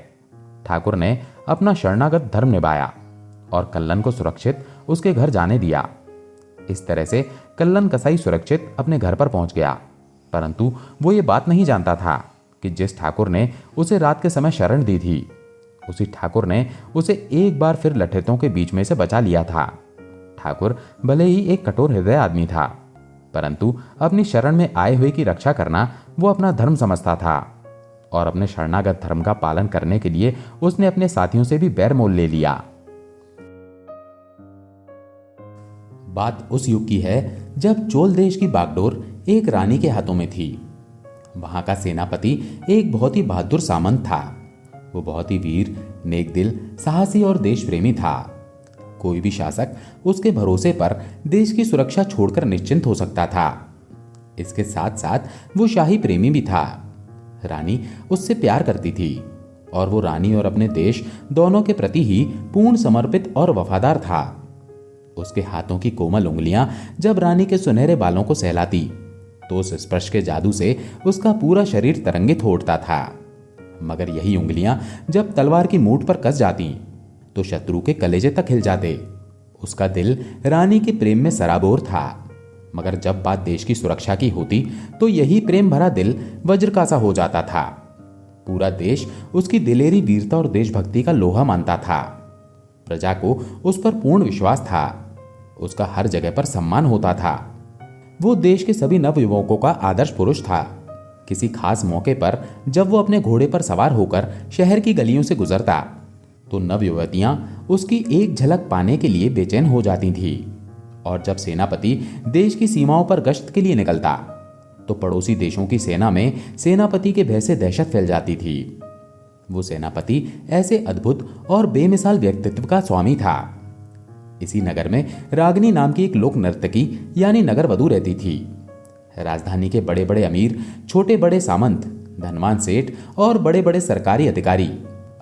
Speaker 1: ठाकुर ने अपना शरणागत धर्म निभाया और कल्लन को सुरक्षित उसके घर जाने दिया। इस तरह से कल्लन कसाई सुरक्षित अपने घर पर पहुंच गया, परंतु वो ये बात नहीं जानता था कि जिस ठाकुर ने उसे रात के समय शरण दी थी, उसी ठाकुर ने उसे एक बार फिर लठैतों के बीच में से बचा लिया था। ठाकुर भले ही एक कठोर हृदय आदमी था, परंतु अपनी शरण में आए हुए की रक्षा करना वो अपना धर्म समझता था और अपने शरणागत धर्म का पालन करने के लिए उसने अपने साथियों से भी बैर मोल ले लिया। बात उस युग की है जब चोल देश की बागडोर एक रानी के हाथों में थी। वहां का सेनापति एक बहुत ही बहादुर सामंत था। वो बहुत ही वीर, नेक दिल, साहसी और देश प्रेमी था। कोई भी शासक उसके भरोसे पर देश की सुरक्षा छोड़कर निश्चिंत हो सकता था। इसके साथ साथ वो शाही प्रेमी भी था। रानी उससे प्यार करती थी और वो रानी और अपने देश दोनों के प्रति ही पूर्ण समर्पित और वफादार था। उसके हाथों की कोमल उंगलियां जब रानी के सुनहरे बालों को सहलाती तो उस स्पर्श के जादू से उसका पूरा शरीर तरंगित हो उठता था। मगर यही उंगलियां जब तलवार की मूठ पर कस जाती तो शत्रु के कलेजे तक हिल जाते। उसका दिल रानी के प्रेम में सराबोर था, मगर जब बात देश की सुरक्षा की होती तो यही प्रेम भरा दिल वज्र का सा हो जाता था। पूरा देश उसकी दिलेरी वीरता और देशभक्ति का लोहा मानता था। प्रजा को उस पर पूर्ण विश्वास था। उसका हर जगह पर सम्मान होता था। वो देश के सभी नवयुवकों का आदर्श पुरुष था। किसी खास मौके पर जब वो अपने घोड़े पर सवार होकर शहर की गलियों से गुजरता तो नवयुवतियां उसकी एक झलक पाने के लिए बेचैन हो जाती थी। और जब सेनापति देश की सीमाओं पर गश्त के लिए निकलता तो पड़ोसी देशों की सेना में सेनापति के भय से दहशत फैल जाती थी। वो सेनापति ऐसे अद्भुत और बेमिसाल व्यक्तित्व का स्वामी था। इसी नगर में रागिनी नाम की एक लोक नर्तकी यानी नगर वधू रहती थी। राजधानी के बड़े बड़े अमीर, छोटे बड़े सामंत, धनवान सेठ और बड़े बड़े सरकारी अधिकारी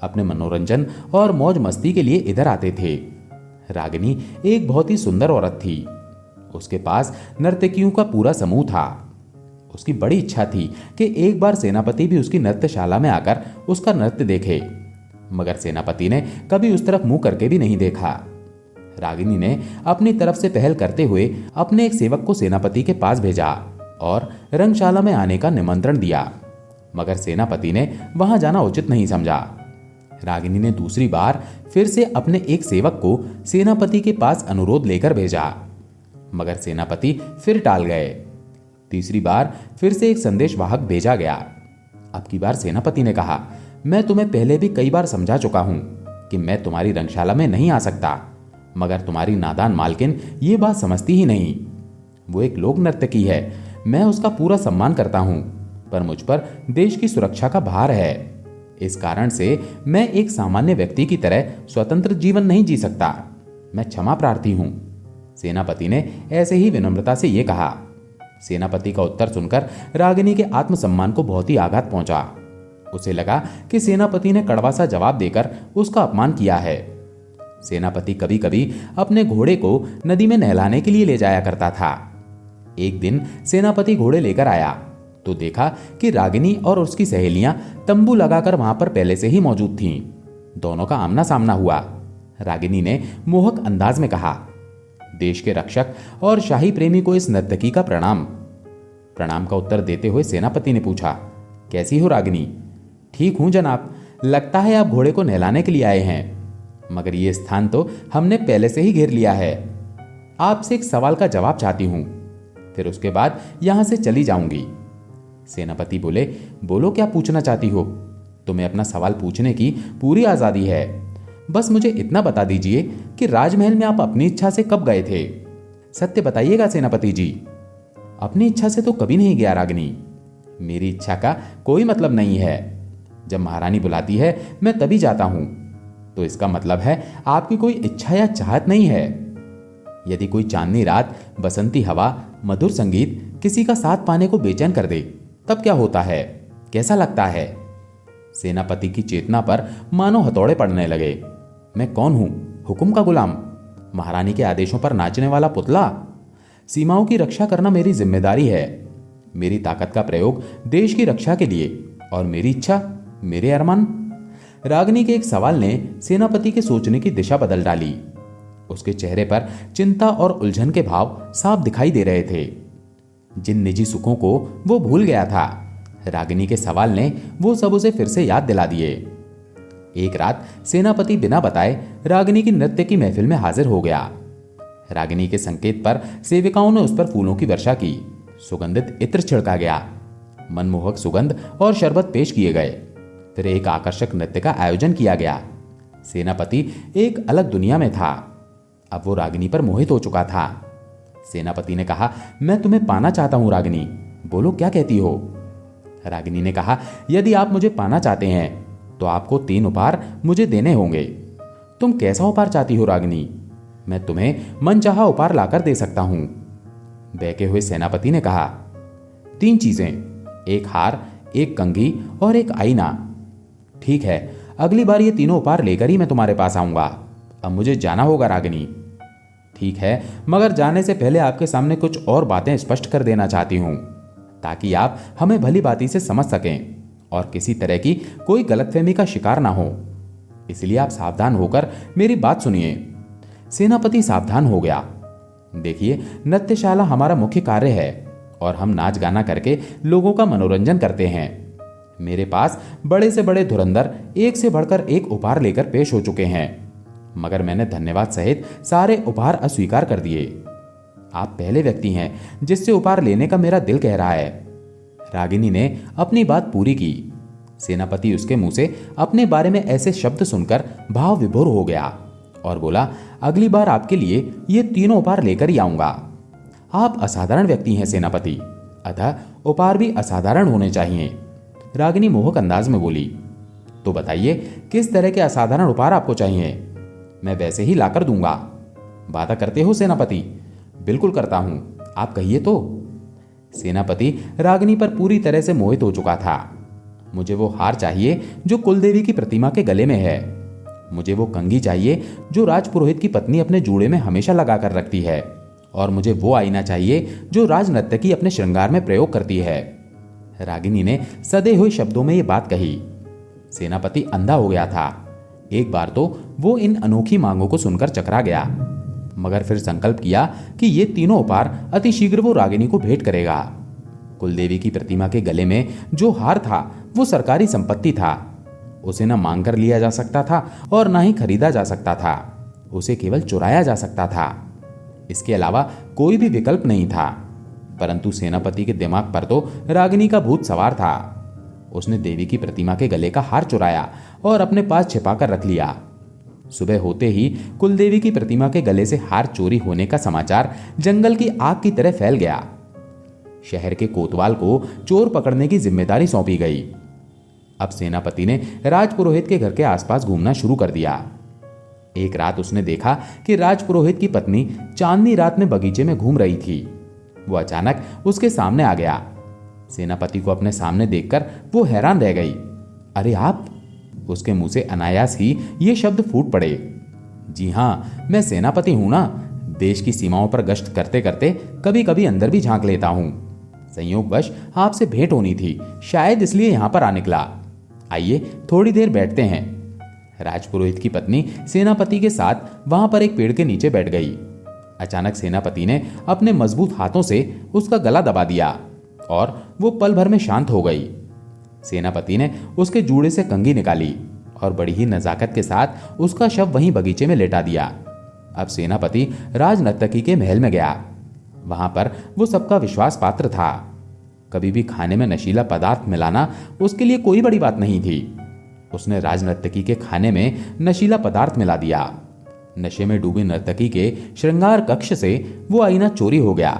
Speaker 1: अपने मनोरंजन और मौज मस्ती के लिए इधर आते थे। रागिनी एक बहुत ही सुंदर औरत थी। उसके पास नर्तकियों का पूरा समूह था। उसकी बड़ी इच्छा थी कि एक बार सेनापति भी उसकी नृत्यशाला में आकर उसका नृत्य देखे, मगर सेनापति ने कभी उस तरफ मुंह करके भी नहीं देखा। रागिनी ने अपनी तरफ से पहल करते हुए अपने एक सेवक को सेनापति के पास भेजा और रंगशाला में आने का निमंत्रण दिया, मगर सेनापति ने वहां जाना उचित नहीं समझा। रागिनी ने दूसरी बार फिर से अपने एक सेवक को सेनापति के पास अनुरोध लेकर भेजा, मगर सेनापति फिर टाल गए। तीसरी बार फिर से एक संदेश वाहक भेजा गया। अब की बार सेनापति ने कहा, मैं तुम्हें पहले भी कई बार समझा चुका हूं कि मैं तुम्हारी रंगशाला में नहीं आ सकता, मगर तुम्हारी नादान मालकिन ये बात समझती ही नहीं। वो एक लोक नर्तकी है, मैं उसका पूरा सम्मान करता हूं, पर मुझ पर देश की सुरक्षा का भार है। इस कारण से मैं एक सामान्य व्यक्ति की तरह स्वतंत्र जीवन नहीं जी सकता। मैं क्षमा प्रार्थी हूं। सेनापति ने ऐसे ही विनम्रता से यह कहा। सेनापति का उत्तर सुनकर रागिनी के आत्मसम्मान को बहुत ही आघात पहुंचा। उसे लगा कि सेनापति ने कड़वा सा जवाब देकर उसका अपमान किया है। सेनापति कभी कभी अपने घोड़े को नदी में नहलाने के लिए ले जाया करता था। एक दिन सेनापति घोड़े लेकर आया तो देखा कि रागिनी और उसकी सहेलियां तंबू लगाकर वहां पर पहले से ही मौजूद थीं। दोनों का आमना सामना हुआ। रागिनी ने मोहक अंदाज में कहा, देश के रक्षक और शाही प्रेमी को इस नर्तकी का प्रणाम। प्रणाम का उत्तर देते हुए सेनापति ने पूछा, कैसी हो रागिनी? ठीक हूं जनाब, लगता है आप घोड़े को नहलाने के लिए आए हैं, मगर यह स्थान तो हमने पहले से ही घेर लिया है। आपसे एक सवाल का जवाब चाहती हूं, फिर उसके बाद यहां से चली जाऊंगी। सेनापति बोले, बोलो क्या पूछना चाहती हो? तुम्हें अपना सवाल पूछने की पूरी आजादी है। बस मुझे इतना बता दीजिए कि राजमहल में आप अपनी इच्छा से कब गए थे? सत्य बताइएगा सेनापति जी। अपनी इच्छा से तो कभी नहीं गया रागिनी। मेरी इच्छा का कोई मतलब नहीं है। जब महारानी बुलाती है मैं तभी जाता हूं। तो इसका मतलब है आपकी कोई इच्छा या चाहत नहीं है। यदि कोई चांदनी रात, बसंती हवा, मधुर संगीत किसी का साथ पाने को बेचैन कर दे तब क्या होता है? कैसा लगता है? सेनापति की चेतना पर मानो हथौड़े पड़ने लगे। मैं कौन हूं? हुक्म का गुलाम? महारानी के आदेशों पर नाचने वाला पुतला? सीमाओं की रक्षा करना मेरी जिम्मेदारी है। मेरी ताकत का प्रयोग देश की रक्षा के लिए, और मेरी इच्छा, मेरे अरमान। रागिनी के एक सवाल ने सेनापति के सोचने की दिशा बदल डाली। उसके चेहरे पर चिंता और उलझन के भाव साफ दिखाई दे रहे थे। जिन निजी सुखों को वो भूल गया था, रागिनी के सवाल ने वो सब उसे फिर से याद दिला दिए। एक रात सेनापति बिना बताए रागिनी की नृत्य की महफिल में हाजिर हो गया। रागिनी के संकेत पर सेविकाओं ने उस पर फूलों की वर्षा की। सुगंधित इत्र छिड़का गया। मनमोहक सुगंध और शरबत पेश किए गए। फिर एक आकर्षक नृत्य का आयोजन किया गया। सेनापति एक अलग दुनिया में था। अब वो रागिनी पर मोहित हो चुका था। सेनापति ने कहा, मैं तुम्हें पाना चाहता हूं रागिनी, बोलो क्या कहती हो? रागिनी ने कहा, यदि आप मुझे पाना चाहते हैं तो आपको 3 उपहार मुझे देने होंगे। तुम कैसा उपहार चाहती हो रागिनी? मैं तुम्हें मनचाहा उपहार लाकर दे सकता हूं। बहके हुए सेनापति ने कहा, 3 चीजें, एक हार, एक कंघी और एक आईना। ठीक है, अगली बार ये तीनों उपहार लेकर ही मैं तुम्हारे पास आऊंगा। अब मुझे जाना होगा रागिनी। ठीक है, मगर जाने से पहले आपके सामने कुछ और बातें स्पष्ट कर देना चाहती हूं, ताकि आप हमें भली भांति से समझ सकें और किसी तरह की कोई गलतफहमी का शिकार ना हो। इसलिए आप सावधान होकर मेरी बात सुनिए। सेनापति सावधान हो गया। देखिए, नृत्यशाला हमारा मुख्य कार्य है और हम नाच गाना करके लोगों का मनोरंजन करते हैं। मेरे पास बड़े से बड़े धुरंधर एक से बढ़कर एक उपहार लेकर पेश हो चुके हैं, मगर मैंने धन्यवाद सहित सारे उपहार अस्वीकार कर दिए। आप पहले व्यक्ति हैं जिससे उपहार लेने का मेरा दिल कह रहा है। रागिनी ने अपनी बात पूरी की। सेनापति उसके मुंह से अपने बारे में ऐसे शब्द सुनकर भाव विभोर हो गया और बोला, अगली बार आपके लिए ये तीनों उपहार लेकर ही आऊंगा। आप असाधारण व्यक्ति हैं सेनापति, अतः उपहार भी असाधारण होने चाहिए। रागिनी मोहक अंदाज में बोली, तो बताइए किस तरह के असाधारण उपहार आपको चाहिए, मैं वैसे ही लाकर दूंगा। वादा करते हो सेनापति? बिल्कुल करता हूं, आप कहिए तो। सेनापति रागिनी पर पूरी तरह से मोहित हो चुका था। मुझे वो हार चाहिए जो कुलदेवी की प्रतिमा के गले में है। मुझे वो कंघी चाहिए जो राजपुरोहित की पत्नी अपने जूड़े में हमेशा लगा कर रखती है, और मुझे वो आईना चाहिए जो राजनर्तकी अपने श्रृंगार में प्रयोग करती है। रागिनी ने सदे हुए शब्दों में ये बात कही। सेनापति अंधा हो गया था। एक बार तो वो इन अनोखी मांगों को सुनकर चकरा गया, मगर फिर संकल्प किया कि ये तीनों उपहार अतिशीघ्र वो रागिनी को भेंट करेगा। कुलदेवी की प्रतिमा के गले में जो हार था वो सरकारी संपत्ति था। उसे न मांग कर लिया जा सकता था और न ही खरीदा जा सकता था। उसे केवल चुराया जा सकता था। इसके अलावा कोई भी विकल्प नहीं था। परंतु सेनापति के दिमाग पर तो रागिनी का भूत सवार था। उसने देवी की प्रतिमा के गले का हार चुराया और अपने पास छिपाकर रख लिया। सुबह होते ही कुलदेवी की प्रतिमा के गले से हार चोरी होने का समाचार जंगल की आग की तरह फैल गया। शहर के कोतवाल को चोर पकड़ने की जिम्मेदारी सौंपी गई। अब सेनापति ने राजपुरोहित के घर के आसपास घूमना शुरू कर दिया। एक रात उसने देखा कि राजपुरोहित की पत्नी चांदनी रात में बगीचे में घूम रही थी। वो अचानक उसके सामने आ गया। सेनापति को अपने सामने देखकर वो हैरान रह गई। अरे आप! उसके मुंह से अनायास ही ये शब्द फूट पड़े। जी हां, मैं सेनापति हूं ना। देश की सीमाओं पर गश्त करते करते कभी कभी अंदर भी झांक लेता हूं। संयोगवश आपसे भेंट होनी थी, शायद इसलिए यहां पर आ निकला। आइए थोड़ी देर बैठते हैं। राजपुरोहित की पत्नी सेनापति के साथ वहां पर एक पेड़ के नीचे बैठ गई। अचानक सेनापति ने अपने मजबूत हाथों से उसका गला दबा दिया और वो पल भर में शांत हो गई। सेनापति ने उसके जूड़े से कंघी निकाली और बड़ी ही नजाकत के साथ उसका शव वहीं बगीचे में लेटा दिया। अब सेनापति राजनर्तकी के महल में गया। वहां पर वो सबका विश्वास पात्र था। कभी भी खाने में नशीला पदार्थ मिलाना उसके लिए कोई बड़ी बात नहीं थी। उसने राजनर्तकी के खाने में नशीला पदार्थ मिला दिया। नशे में डूबी नर्तकी के श्रृंगार कक्ष से वो आईना चोरी हो गया।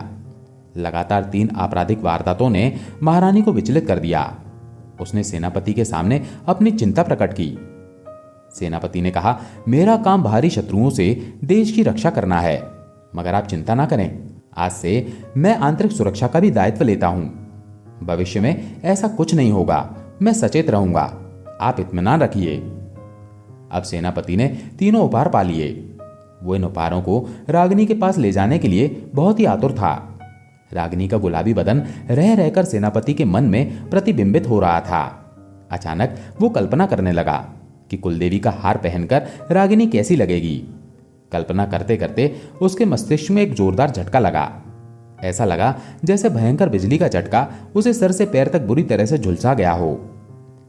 Speaker 1: लगातार 3 आपराधिक वारदातों ने महारानी को विचलित कर दिया। उसने सेनापति के सामने अपनी चिंता प्रकट की। सेनापति ने कहा, मेरा काम बाहरी शत्रुओं से देश की रक्षा करना है, मगर आप चिंता ना करें। आज से मैं आंतरिक सुरक्षा का भी दायित्व लेता हूं। भविष्य में ऐसा कुछ नहीं होगा। मैं सचेत रहूंगा। आप इत्मीनान रखिए। अब सेनापति ने तीनों उपहार पा लिए। वो इन उपहारों को रागिनी के पास ले जाने के लिए बहुत ही आतुर था। रागिनी का गुलाबी बदन रह रहकर सेनापति के मन में प्रतिबिंबित हो रहा था। अचानक वो कल्पना करने लगा कि कुलदेवी का हार पहनकर रागिनी कैसी लगेगी। कल्पना करते करते उसके मस्तिष्क में एक जोरदार झटका लगा। ऐसा लगा जैसे भयंकर बिजली का झटका उसे सर से पैर तक बुरी तरह से झुलसा गया हो।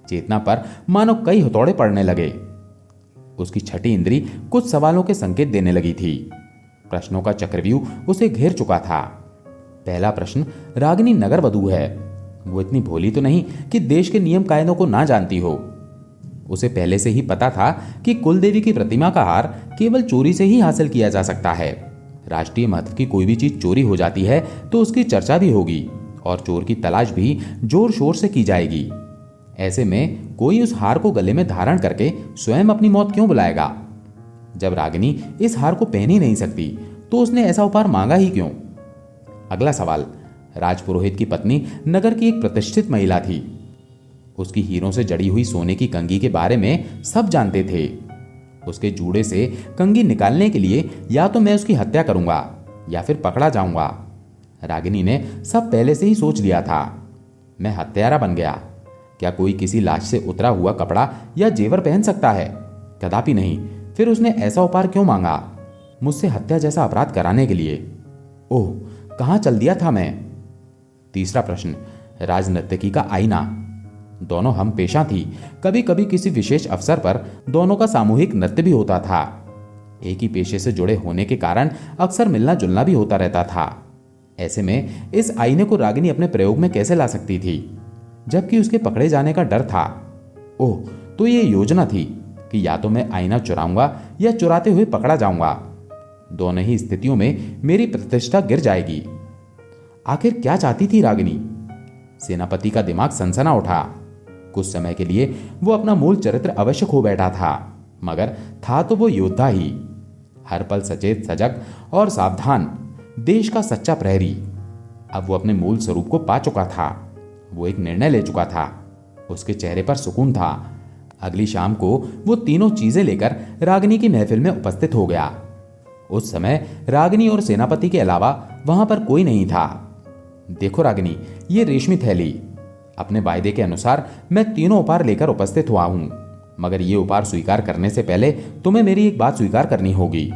Speaker 1: चेतना पर मानो कई हथौड़े पड़ने लगे। उसकी छठी इंद्री कुछ सवालों के संकेत देने लगी थी। प्रश्नों का चक्रव्यूह उसे घेर चुका था। पहला प्रश्न, रागिनी नगर वधू है। वो इतनी भोली तो नहीं कि देश के नियम कायदों को ना जानती हो। उसे पहले से ही पता था कि कुलदेवी की प्रतिमा का हार केवल चोरी से ही हासिल किया जा सकता है। राष्ट्रीय महत्व की कोई भी चीज चोरी हो जाती है तो उसकी चर्चा भी होगी और चोर की तलाश भी जोर शोर से की जाएगी। ऐसे में कोई उस हार को गले में धारण करके स्वयं अपनी मौत क्यों बुलाएगा? जब रागिनी इस हार को पहन ही नहीं सकती तो उसने ऐसा उपहार मांगा ही क्यों? अगला सवाल। राजपुरोहित की पत्नी नगर की एक प्रतिष्ठित महिला थी। उसकी हीरों से जड़ी हुई सोने की कंघी के बारे में सब जानते थे। उसके जूड़े से कंघी निकालने के लिए या तो मैं उसकी हत्या करूंगा या फिर पकड़ा जाऊंगा। रागिनी ने सब पहले से ही सोच लिया था। मैं हत्यारा बन गया। क्या कोई किसी लाश से उतरा हुआ कपड़ा या जेवर पहन सकता है? कदापि नहीं। फिर उसने ऐसा उपहार क्यों मांगा? मुझसे हत्या जैसा अपराध कराने के लिए। ओह, कहां चल दिया था मैं? तीसरा प्रश्न। राजनर्तकी का आईना। दोनों हम पेशा थी। कभी कभी किसी विशेष अवसर पर दोनों का सामूहिक नृत्य भी होता था। एक ही पेशे से जुड़े होने के कारण अक्सर मिलना जुलना भी होता रहता था। ऐसे में इस आईने को रागिनी अपने प्रयोग में कैसे ला सकती थी, जबकि उसके पकड़े जाने का डर था? ओह, तो ये योजना थी कि या तो मैं आईना चुराऊंगा या चुराते हुए पकड़ा जाऊंगा। दोनों ही स्थितियों में मेरी प्रतिष्ठा गिर जाएगी। आखिर क्या चाहती थी रागिनी? सेनापति का दिमाग सनसना उठा। कुछ समय के लिए वो अपना मूल चरित्र अवश्य खो बैठा था, मगर था तो वो योद्धा ही। हर पल सचेत, सजग और सावधान, देश का सच्चा प्रहरी। अब वो अपने मूल स्वरूप को पा चुका था। वो एक निर्णय ले चुका था। उसके चेहरे पर सुकून था। अगली शाम को वो तीनों चीजें लेकर रागिनी की महफिल में उपस्थित हो गया। उस समय रागिनी और सेनापति के अलावा वहां पर कोई नहीं था। देखो रागिनी, ये रेशमी थैली। अपने वायदे के अनुसार मैं तीनों उपहार लेकर उपस्थित हुआ हूं, मगर ये उपहार स्वीकार करने से पहले तुम्हें मेरी एक बात स्वीकार करनी होगी।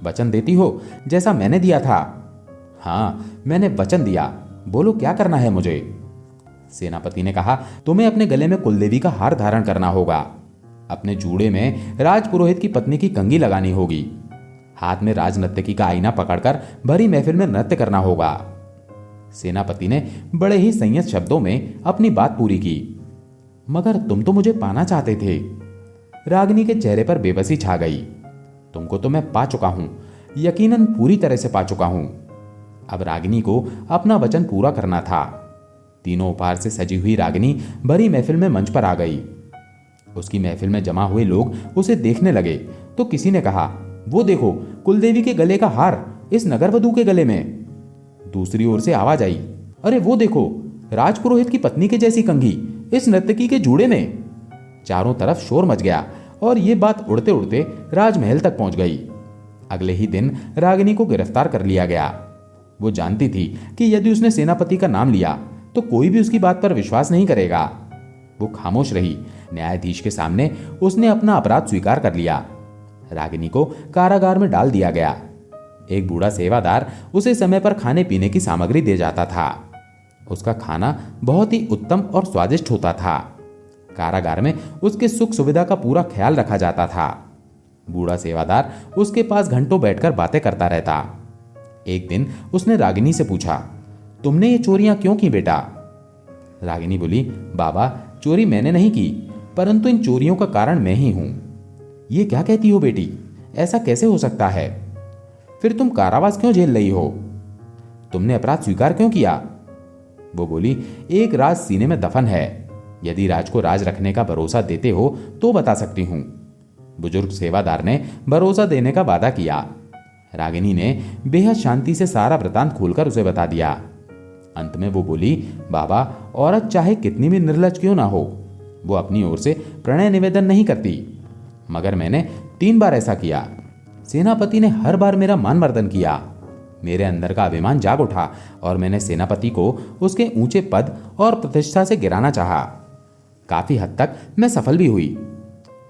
Speaker 1: वचन देती हो जैसा मैंने दिया था? हाँ, मैंने वचन दिया। बोलो क्या करना है मुझे? सेनापति ने कहा, तुम्हें अपने गले में कुलदेवी का हार धारण करना होगा। अपने जूड़े में राजपुरोहित की पत्नी की कंघी लगानी होगी। हाथ में राजनर्तकी का आईना पकड़कर भरी महफिल में नृत्य करना होगा। सेनापति ने बड़े ही संयत शब्दों में अपनी बात पूरी की। मगर तुम तो मुझे पाना चाहते थे। रागिनी के चेहरे पर बेबसी छा गई। तुमको तो मैं पा चुका हूं, यकीनन पूरी तरह से पा चुका हूं। अब रागिनी को अपना वचन पूरा करना था। तीनों उपहार से सजी हुई रागिनी भरी महफिल में मंच पर आ गई। उसकी महफिल में जमा हुए लोग उसे देखने लगे तो किसी ने कहा, वो देखो, कुलदेवी के गले का हार इस नगरवधू के गले में। दूसरी ओर से आवाज आई, अरे वो देखो, राजपुरोहित की पत्नी के जैसी कंघी इस नर्तकी के जूड़े में। चारों तरफ शोर मच गया और ये बात उड़ते उड़ते राजमहल तक पहुंच गई। अगले ही दिन रागिनी को गिरफ्तार कर लिया गया। वो जानती थी कि यदि उसने सेनापति का नाम लिया तो कोई भी उसकी बात पर विश्वास नहीं करेगा। वो खामोश रही। न्यायाधीश के सामने उसने अपना अपराध स्वीकार कर लिया। रागिनी को कारागार में डाल दिया गया। एक बूढ़ा सेवादार उसे समय पर खाने पीने की सामग्री दे जाता था। उसका खाना बहुत ही उत्तम और स्वादिष्ट होता था। कारागार में उसके सुख सुविधा का पूरा ख्याल रखा जाता था। बूढ़ा सेवादार उसके पास घंटों बैठकर बातें करता रहता। एक दिन उसने रागिनी से पूछा, तुमने ये चोरियां क्यों की बेटा? रागिनी बोली, बाबा, चोरी मैंने नहीं की, परंतु इन चोरियों का कारण मैं ही हूं। ये क्या कहती हो बेटी? ऐसा कैसे हो सकता है? फिर तुम कारावास क्यों झेल रही हो? तुमने अपराध स्वीकार क्यों किया? वो बोली, एक राज सीने में दफन है। यदि राज को राज रखने का भरोसा देते हो तो बता सकती हूं। बुजुर्ग सेवादार ने भरोसा देने का वादा किया। रागिनी ने बेहद शांति से सारा वृतांत खोलकर उसे बता दिया। अंत में वो बोली, बाबा, औरत चाहे कितनी भी निर्लज क्यों ना हो, वो अपनी ओर से प्रणय निवेदन नहीं करती, मगर मैंने 3 बार ऐसा किया। सेनापति ने हर बार मेरा मान मर्दन किया। मेरे अंदर का अभिमान जाग उठा और मैंने सेनापति को उसके ऊंचे पद और प्रतिष्ठा से गिराना चाहा। काफी हद तक मैं सफल भी हुई,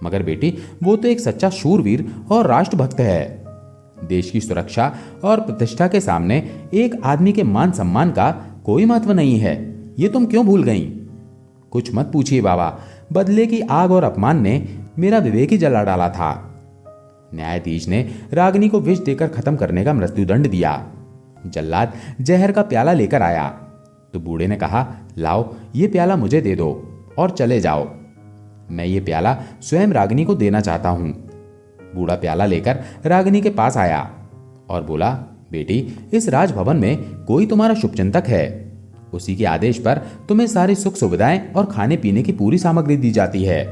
Speaker 1: मगर बेटी, वो तो एक सच्चा शूरवीर और राष्ट्रभक्त है। देश की सुरक्षा और प्रतिष्ठा के सामने एक आदमी के मान सम्मान का कोई महत्व नहीं है। ये तुम क्यों भूल गई? कुछ मत पूछिए बाबा, बदले की आग और अपमान ने मेरा विवेक ही जला डाला था। न्यायाधीश ने रागिनी को विष देकर खत्म करने का मृत्युदंड दिया। जल्लाद जहर का प्याला लेकर आया तो बूढ़े ने कहा, लाओ, ये प्याला मुझे दे दो और चले जाओ। मैं ये प्याला स्वयं रागिनी को देना चाहता हूं। बूढ़ा प्याला लेकर रागिनी के पास आया और बोला, बेटी, इस राजभवन में कोई तुम्हारा शुभचिंतक है। उसी के आदेश पर तुम्हें सारी सुख सुविधाएं और खाने पीने की पूरी सामग्री दी जाती है।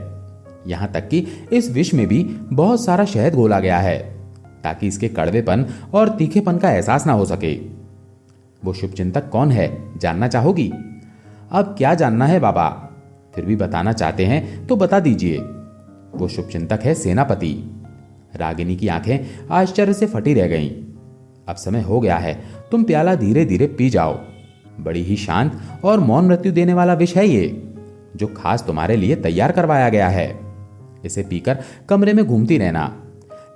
Speaker 1: यहाँ तक कि इस विष में भी बहुत सारा शहद घोला गया है ताकि इसके कड़वेपन और तीखेपन का एहसास ना हो सके। वो शुभचिंतक कौन है, जानना चाहोगी? अब क्या जानना है बाबा, फिर भी बताना चाहते हैं तो बता दीजिए। वो शुभचिंतक है सेनापति। रागिनी की आंखें आश्चर्य से फटी रह गईं। अब समय हो गया है, तुम प्याला धीरे धीरे पी जाओ। बड़ी ही शांत और मौन मृत्यु देने वाला विष है ये, जो खास तुम्हारे लिए तैयार करवाया गया है। इसे पीकर कमरे में घूमती रहना।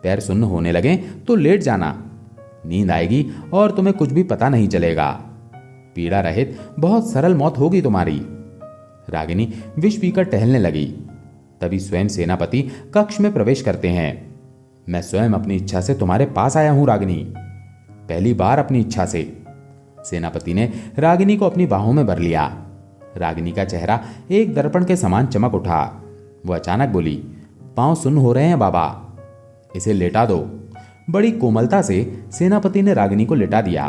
Speaker 1: पैर सुन्न होने लगे तो लेट जाना। नींद आएगी और तुम्हें कुछ भी पता नहीं चलेगा। पीड़ा रहित बहुत सरल मौत होगी तुम्हारी। रागिनी विष पीकर टहलने लगी। तभी स्वयं सेनापति कक्ष में प्रवेश करते हैं। मैं स्वयं अपनी इच्छा से तुम्हारे पास आया हूं रागिनी, पहली बार अपनी इच्छा से। सेनापति ने रागिनी को अपनी बाहों में भर लिया। रागिनी का चेहरा एक दर्पण के समान चमक उठा। वो अचानक बोली, पांव सुन्न हो रहे हैं बाबा, इसे लेटा दो। बड़ी कोमलता से सेनापति ने रागिनी को लेटा दिया।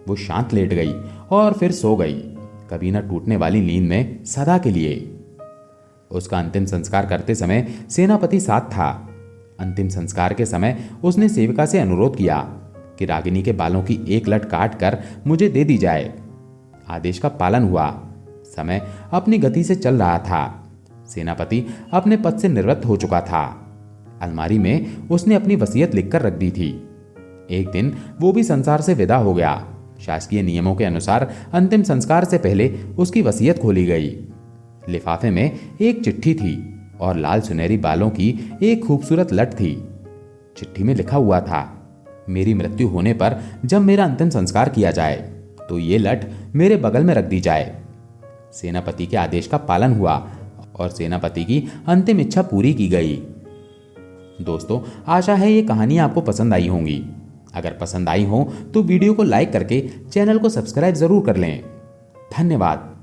Speaker 1: वो शांत लेट गई और फिर सो गई, कभी न टूटने वाली नींद में सदा के लिए। उसका अंतिम संस्कार करते समय सेनापति साथ था। अंतिम संस्कार के समय उसने सेविका से अनुरोध किया कि रागिनी के बालों की एक लट काट कर मुझे दे दी जाए। आदेश का पालन हुआ। समय अपनी गति से चल रहा था। सेनापति अपने पद से निवृत्त हो चुका था। अलमारी में उसने अपनी वसीयत लिखकर रख दी थी। एक दिन वो भी संसार से विदा हो गया। शासकीय नियमों के अनुसार अंतिम संस्कार से पहले उसकी वसीयत खोली गई। लिफाफे में एक चिट्ठी थी और लाल सुनहरी बालों की एक खूबसूरत लट थी। चिट्ठी में लिखा हुआ था, मेरी मृत्यु होने पर जब मेरा अंतिम संस्कार किया जाए तो ये लट मेरे बगल में रख दी जाए। सेनापति के आदेश का पालन हुआ और सेनापति की अंतिम इच्छा पूरी की गई। दोस्तों, आशा है ये कहानी आपको पसंद आई होंगी। अगर पसंद आई हो तो वीडियो को लाइक करके चैनल को सब्सक्राइब जरूर कर लें। धन्यवाद।